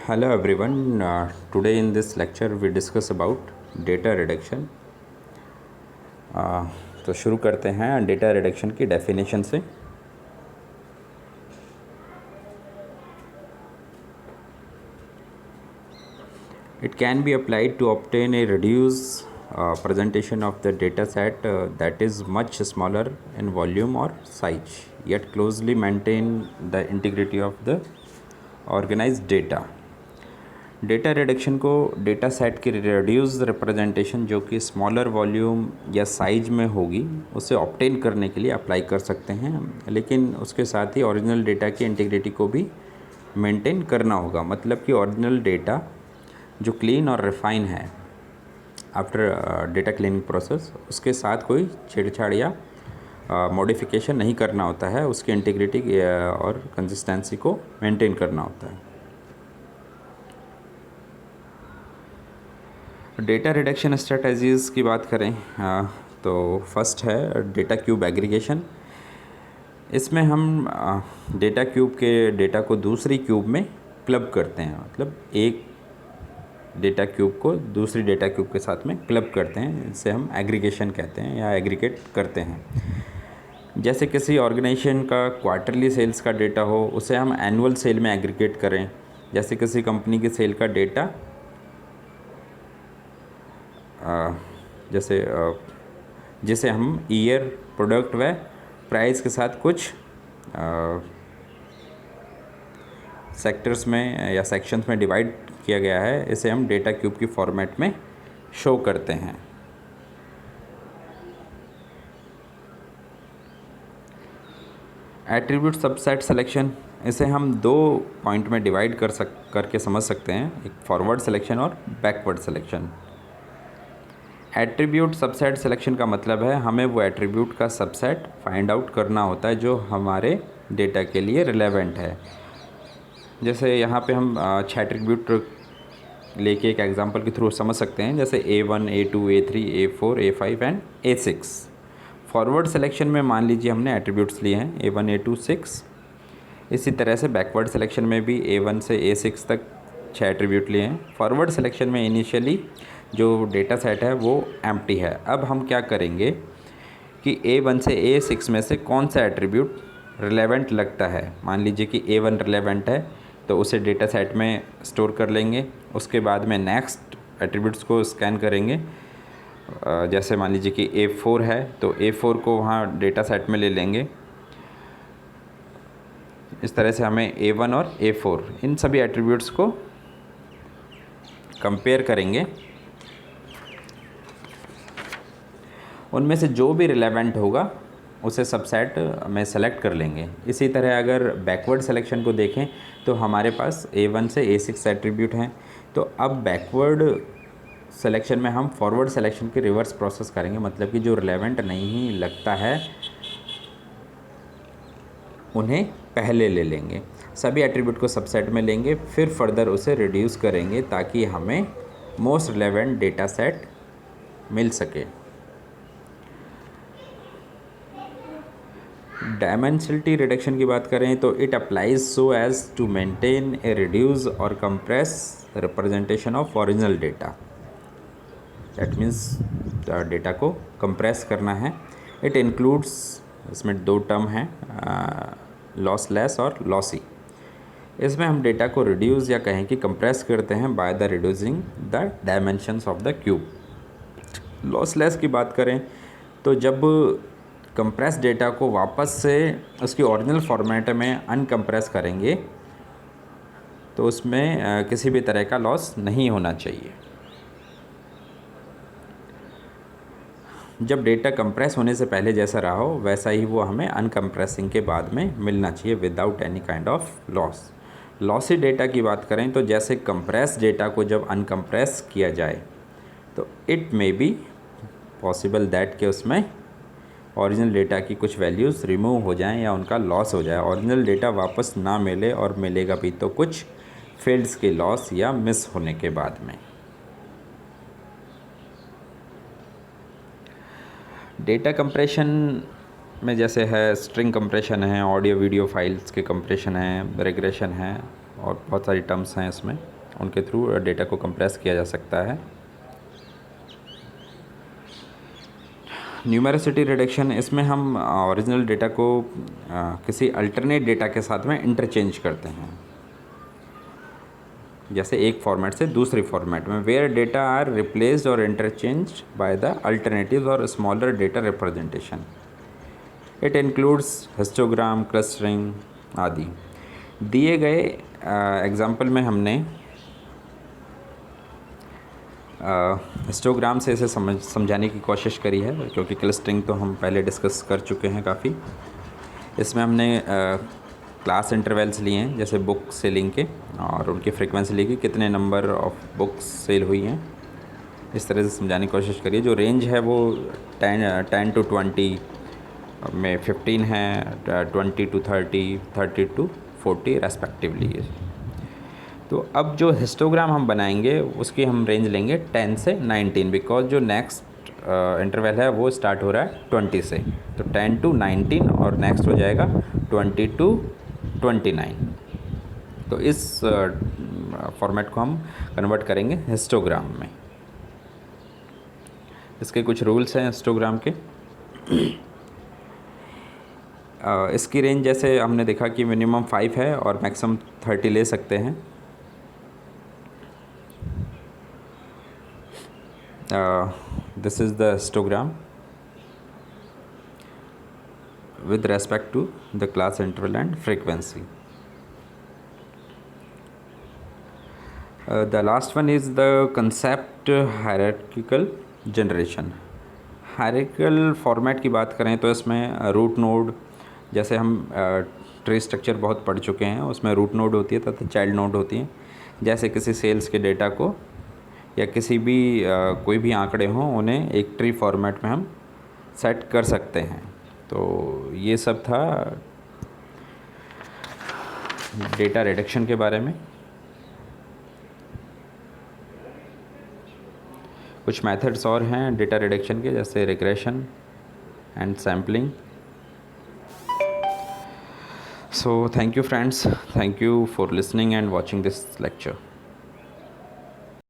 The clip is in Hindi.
Hello everyone. Today in this lecture we discuss about data reduction. तो शुरू करते हैं डेटा रिडक्शन की डेफिनेशन से. It can be applied to obtain a reduced presentation of the data set that is much smaller in volume or size, yet closely maintain the integrity of the organized data. Data reduction को डेटा सेट की रिड्यूस रिप्रेजेंटेशन जो कि स्मॉलर वॉल्यूम या साइज में होगी उसे ऑब्टेन करने के लिए अप्लाई कर सकते हैं, लेकिन उसके साथ ही ओरिजिनल डेटा की इंटीग्रिटी को भी मेंटेन करना होगा. मतलब कि ओरिजिनल डेटा जो क्लीन और रिफाइन है आफ्टर डेटा क्लीनिंग प्रोसेस, उसके साथ कोई छेड़छाड़ या मॉडिफिकेशन नहीं करना होता है. उसकी इंटीग्रिटी और कंसिस्टेंसी को मेंटेन करना होता है. डेटा रिडक्शन स्ट्रेटजीज़ की बात करें तो फर्स्ट है डेटा क्यूब एग्रीगेशन. इसमें हम डेटा क्यूब के डेटा को दूसरी क्यूब में क्लब करते हैं. मतलब एक डेटा क्यूब को दूसरी डेटा क्यूब के साथ में क्लब करते हैं. इसे हम एग्रीगेशन कहते हैं या एग्रीगेट करते हैं. जैसे किसी ऑर्गेनाइजेशन का क्वार्टरली सेल्स का डेटा हो, उसे हम एनुअल सेल में एग्रीगेट करें. जैसे किसी कंपनी की सेल का डेटा जिसे हम ईयर, प्रोडक्ट व प्राइस के साथ कुछ सेक्टर्स में या सेक्शंस में डिवाइड किया गया है, इसे हम डेटा क्यूब की फॉर्मेट में शो करते हैं. एट्रीब्यूट सबसेट सिलेक्शन, इसे हम दो पॉइंट में डिवाइड करके समझ सकते हैं, एक फॉरवर्ड सिलेक्शन और backward selection. Attribute subset selection का मतलब है हमें वो एट्रीब्यूट का सबसेट फाइंड आउट करना होता है जो हमारे डेटा के लिए रिलेवेंट है. जैसे यहाँ पे हम 6 एट्रीब्यूट लेके एक एग्जांपल के थ्रू समझ सकते हैं. जैसे A1, A2, A3, A4, A5 and A6. Forward selection में मान लीजिए हमने एट्रीब्यूट्स लिए हैं A1, A2, 6. इसी तरह से बैकवर्ड सिलेक्शन में भी A1 से A6 तक 6 एट्रीब्यूट लिए हैं. फॉरवर्ड सिलेक्शन में इनिशियली जो डेटा सेट है वो एम्प्टी है. अब हम क्या करेंगे कि A1 से A6 में से कौन सा एट्रीब्यूट रिलेवेंट लगता है. मान लीजिए कि A1 रिलेवेंट है तो उसे डेटा सेट में स्टोर कर लेंगे. उसके बाद में नेक्स्ट एट्रीब्यूट्स को स्कैन करेंगे. जैसे मान लीजिए कि A4 है तो A4 को वहाँ डेटा सेट में ले लेंगे. इस तरह से हमें A1 और A4 इन सभी एट्रीब्यूट्स को कंपेयर करेंगे. उनमें से जो भी रिलेवेंट होगा उसे सबसेट में सेलेक्ट कर लेंगे. इसी तरह अगर बैकवर्ड सिलेक्शन को देखें तो हमारे पास A1 से A6 एट्रीब्यूट हैं. तो अब बैकवर्ड सिलेक्शन में हम फॉरवर्ड सिलेक्शन की रिवर्स प्रोसेस करेंगे. मतलब कि जो रिलेवेंट नहीं लगता है उन्हें पहले ले लेंगे. सभी एट्रीब्यूट को सबसेट में लेंगे, फिर फर्दर उसे रिड्यूस करेंगे ताकि हमें मोस्ट रिलेवेंट डेटा सेट मिल सके. डायमेंशनलिटी रिडक्शन की बात करें तो it applies so as to maintain a reduce और compress representation of original data. That means data को कंप्रेस करना है. इट इंक्लूड्स, इसमें दो टर्म हैं, लॉसलेस और लॉसी. इसमें हम डेटा को रिड्यूस या कहें कि कंप्रेस करते हैं by the reducing the dimensions of the cube. Lossless की बात करें तो जब कंप्रेस डेटा को वापस से उसकी ओरिजिनल फॉर्मेट में अनकम्प्रेस करेंगे तो उसमें किसी भी तरह का लॉस नहीं होना चाहिए. जब डेटा कंप्रेस होने से पहले जैसा रहा हो वैसा ही वो हमें अनकम्प्रेसिंग के बाद में मिलना चाहिए without any kind of loss. Lossy data की बात करें तो जैसे कंप्रेस डेटा को जब अनकम्प्रेस किया जाए तो it may be possible that कि उसमें ओरिजिनल डेटा की कुछ वैल्यूज़ रिमूव हो जाएं या उनका लॉस हो जाए. ओरिजिनल डेटा वापस ना मिले और मिलेगा भी तो कुछ फील्ड्स के लॉस या मिस होने के बाद में. डेटा कंप्रेशन में जैसे है स्ट्रिंग कंप्रेशन है, ऑडियो वीडियो फाइल्स के कंप्रेशन है, रिग्रेशन है और बहुत सारी टर्म्स हैं इसमें. उनके थ्रू डेटा को कंप्रेस किया जा सकता है। न्यूमेरिसिटी रिडक्शन, इसमें हम ओरिजिनल डेटा को किसी अल्टरनेट डेटा के साथ में इंटरचेंज करते हैं, जैसे एक फॉर्मेट से दूसरी फॉर्मेट में, वेयर डेटा आर रिप्लेस्ड और इंटरचेंज बाय द अल्टरनेटिव और smaller data representation. It includes histogram, clustering आदि। दिए गए एग्जाम्पल में हमने हिस्टोग्राम से इसे समझाने की कोशिश करी है, क्योंकि क्लस्टरिंग तो हम पहले डिस्कस कर चुके हैं काफ़ी। इसमें हमने क्लास इंटरवल्स लिए हैं, जैसे बुक सेलिंग के, और उनकी फ्रीक्वेंसी ली कि कितने नंबर ऑफ़ बुक्स सेल हुई हैं, इस तरह से समझाने की कोशिश करिए। जो रेंज है वो 10 to 20 में 15 है, 20 to 30, 30 to 40 रेस्पेक्टिवली। तो अब जो हिस्टोग्राम हम बनाएंगे उसकी हम रेंज लेंगे 10 से 19, बिकॉज जो नेक्स्ट इंटरवल है वो स्टार्ट हो रहा है 20 से, तो 10 to 19 और नेक्स्ट हो जाएगा 20 to 29। तो इस फॉर्मेट को हम कन्वर्ट करेंगे हिस्टोग्राम में। इसके कुछ रूल्स हैं हिस्टोग्राम के। इसकी रेंज जैसे हमने देखा कि मिनिमम 5 है और मैक्सिमम 30 ले सकते हैं। This is the histogram with respect to the class interval and frequency. The last one is the concept hierarchical generation. Hierarchical format की बात करें तो इसमें रूट नोड, जैसे हम ट्री स्ट्रक्चर बहुत पढ़ चुके हैं, उसमें रूट नोड होती है तथा चाइल्ड नोड होती हैं। जैसे किसी सेल्स के डेटा को या किसी भी कोई भी आंकड़े हों, उन्हें एक ट्री फॉर्मेट में हम सेट कर सकते हैं। तो ये सब था डेटा रिडक्शन के बारे में। कुछ मेथड्स और हैं डेटा रिडक्शन के, जैसे regression and sampling. So thank you friends, thank you for listening and watching this lecture.